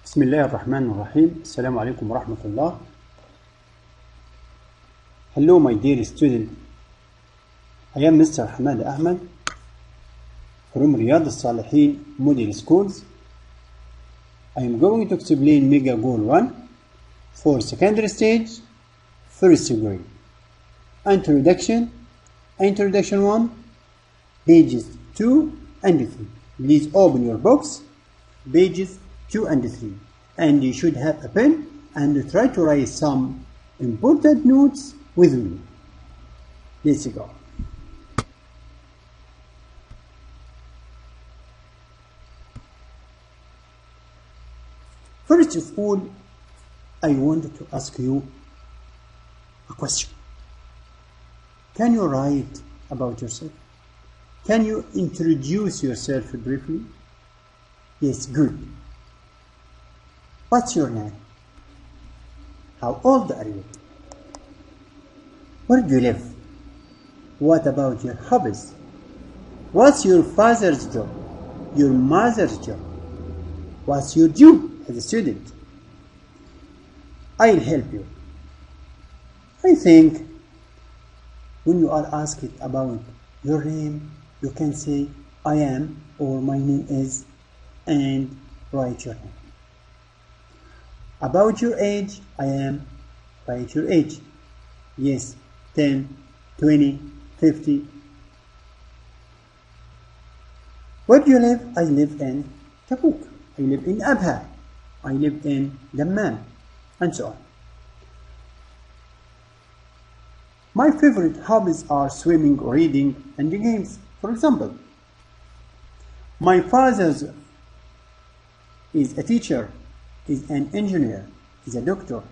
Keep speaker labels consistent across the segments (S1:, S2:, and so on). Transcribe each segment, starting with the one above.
S1: بسم الله الرحمن الرحيم. السلام عليكم ورحمة الله. Hello my dear student. I am Mr. Hamad Ahmed from Riyadh Salihin Model Schools. I am going to explain Mega Goal 1 for secondary stage, first grade. Introduction 1, pages 2 and 3. Please open your books, pages 2 and 3, and you should have a pen and try to write some important notes with me. Let's go. First of all, I wanted to ask you a question. Can you write about yourself? Can you introduce yourself briefly? Yes, good. What's your name? How old are you? Where do you live? What about your hobbies? What's your father's job? Your mother's job? What's your job as a student? I'll help you. I think when you are asked about your name, you can say I am or my name is and write your name. About your age, I am, write your age. Yes, 10, 20, 50. Where do you live? I live in Tabuk. I live in Abha. I live in Dammam, and so on. My favorite hobbies are swimming, reading, and games. For example, my father is a teacher, is an engineer, is a doctor.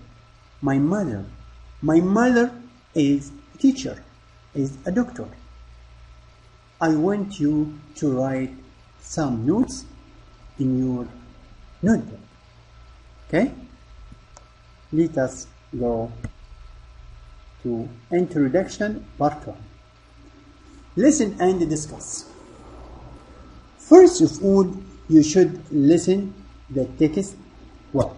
S1: My mother is a teacher, is a doctor. I want you to write some notes in your notebook. Okay? Let us go to introduction part 1. Listen and discuss. First of all, you should listen the text well.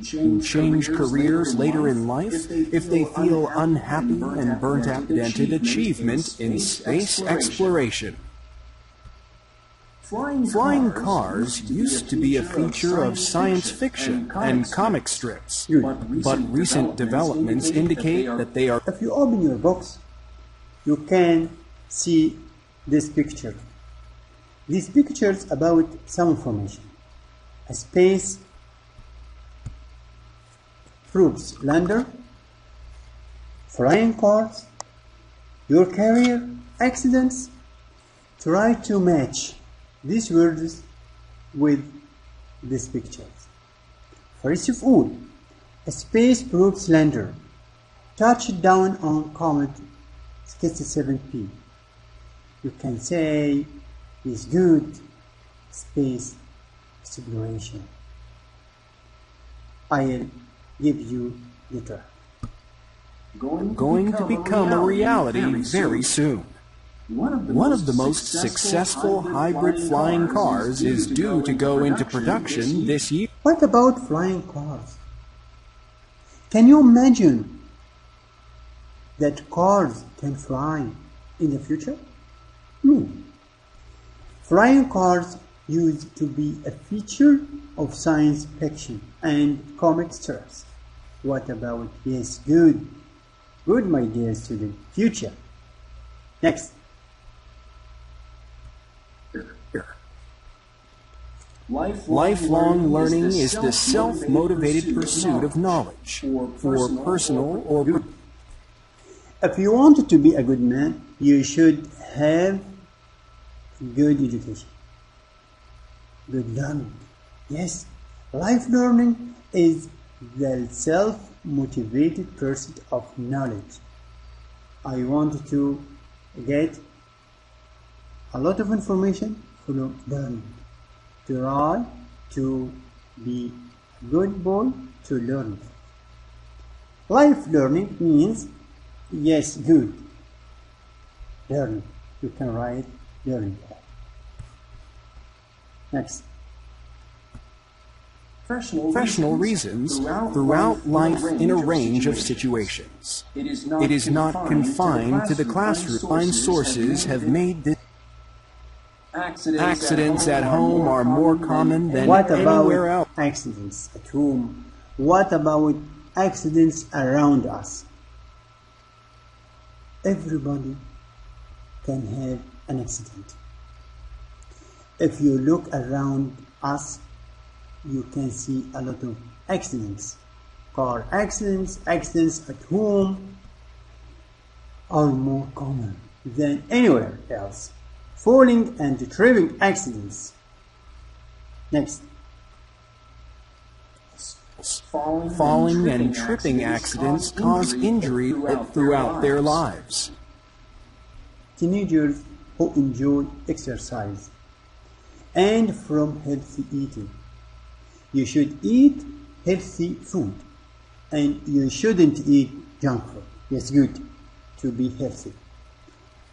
S2: Change careers later in life if they feel unhappy and burnt out. Unprecedented achievement in space exploration. Flying cars used to be a feature of science fiction and comic strips, but recent developments indicate that they are...
S1: If you open your box, you can see this picture. These pictures about some information. A space probes lander, flying cars, your career, accidents. Try to match these words with these pictures. First of all, a space probes lander touched down on comet 67P. You can say it's good space exploration. I'll give you the term.
S2: Going to become a reality very soon. One of the most successful hybrid flying cars is due to go into production this year.
S1: What about flying cars? Can you imagine that cars can fly in the future? No. Flying cars used to be a feature of science fiction and comic strips. What about, yes, good, my dear student, future. Next.
S2: Lifelong learning is the self-motivated pursuit of knowledge for personal or...
S1: If you want to be a good man, you should have good education, good learning. Yes, life learning is the self-motivated pursuit of knowledge. I want to get a lot of information from learning. Try to be a good boy to learn. Life learning means, yes, good. Learning. You can write learning. Next.
S2: Professional reasons throughout life in a range of situations. It is not confined to the classroom. Sources have made this. Accidents at home are more common than anywhere else.
S1: Accidents at home? What about accidents around us? Everybody can have an accident. If you look around us, you can see a lot of accidents. Car accidents, accidents at home are more common than anywhere else. Falling and tripping accidents. Next.
S2: Falling and tripping accidents cause injury throughout their lives.
S1: Teenagers who enjoy exercise and from healthy eating. You should eat healthy food and you shouldn't eat junk food. It's good to be healthy.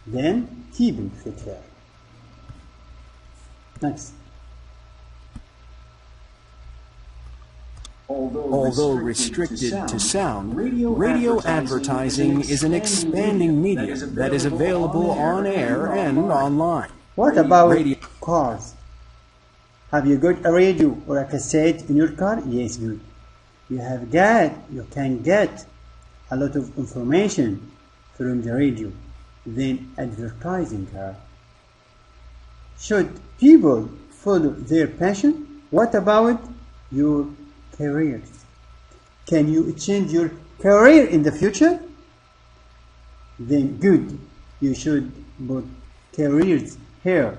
S1: Then keeping fit hair. Next.
S2: Although restricted to sound, radio advertising is an expanding medium that is available on air and online.
S1: What about cars? Have you got a radio or a cassette in your car? Yes, good. You can get a lot of information from the radio, then advertising her. Should people follow their passion? What about your careers? Can you change your career in the future? Then good. You should put careers here.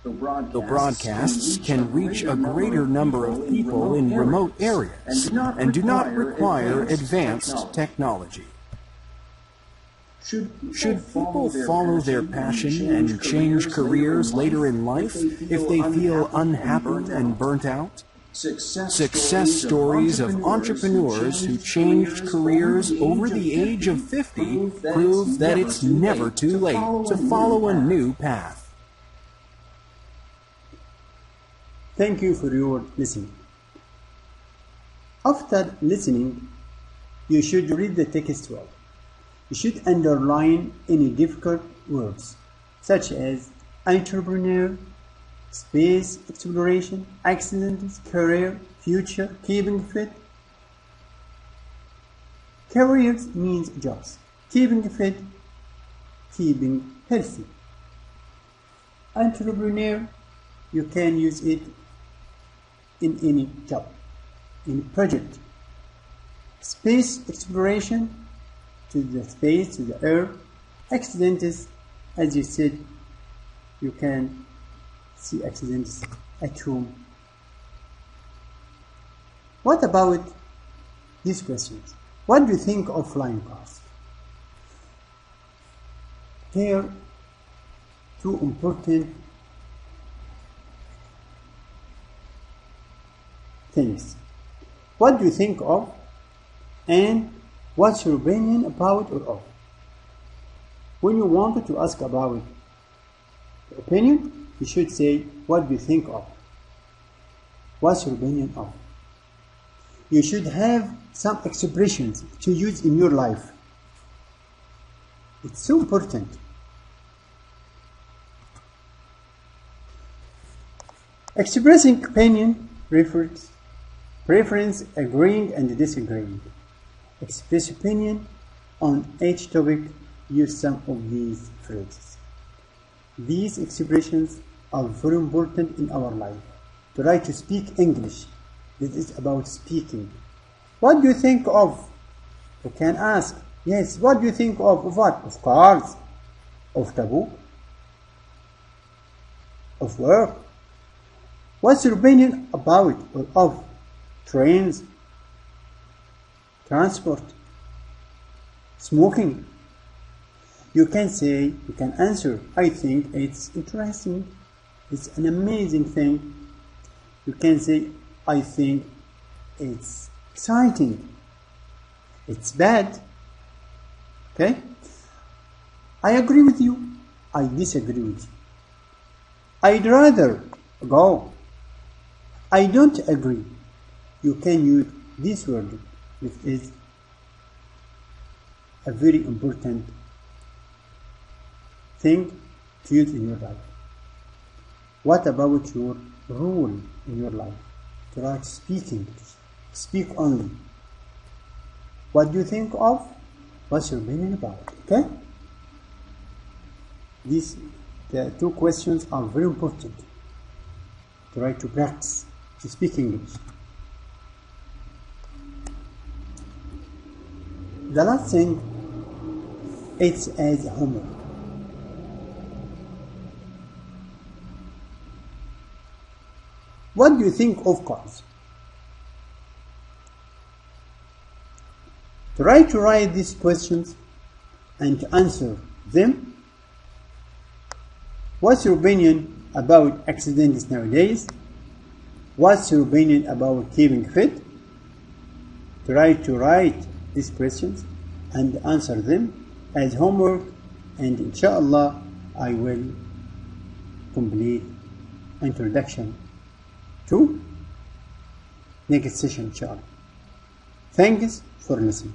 S2: The broadcasts can reach a greater number of people in remote areas and do not require advanced technology. Should people follow their passion and change careers later in life if they feel unhappy and burnt out? Success stories of entrepreneurs who changed careers over the age of 50 prove that it's never too late to follow a new path.
S1: Thank you for your listening. After listening, you should read the text well. You should underline any difficult words, such as entrepreneur, space exploration, accidents, career, future, keeping fit. Careers means jobs. Keeping fit, keeping healthy. Entrepreneur, you can use it in any job, in project. Space exploration, to the space, to the earth. Accidents, as you said, you can see accidents at home. What about these questions? What do you think of flying cars? Here, two important things. What do you think of, and what's your opinion about or of? When you wanted to ask about the opinion, you should say, what do you think of? What's your opinion of? You should have some expressions to use in your life. It's so important. Expressing opinion, preference, agreeing and disagreeing. Express opinion on each topic. Use some of these phrases. These expressions are very important in our life. Try to speak English. This is about speaking. What do you think of? You can ask. Yes, what do you think of what? Of cars? Of the book? Of work? What's your opinion about or of trains, transport, smoking? You can say, you can answer, I think it's interesting, it's an amazing thing. You can say, I think it's exciting. It's bad. Okay? I agree with you. I disagree with you. I'd rather go. I don't agree. You can use this word, which is a very important thing to use in your life. What about your rule in your life? Try to speak English. Speak only. What do you think of? What's your opinion about it? Okay? The two questions are very important. Try to practice to speak English. The last thing, it's as homework. What do you think of cars? Try to write these questions and to answer them. What's your opinion about accidents nowadays? What's your opinion about keeping fit? Try to write these questions and answer them as homework, and inshallah I will complete introduction to next session inshallah. Thanks for listening.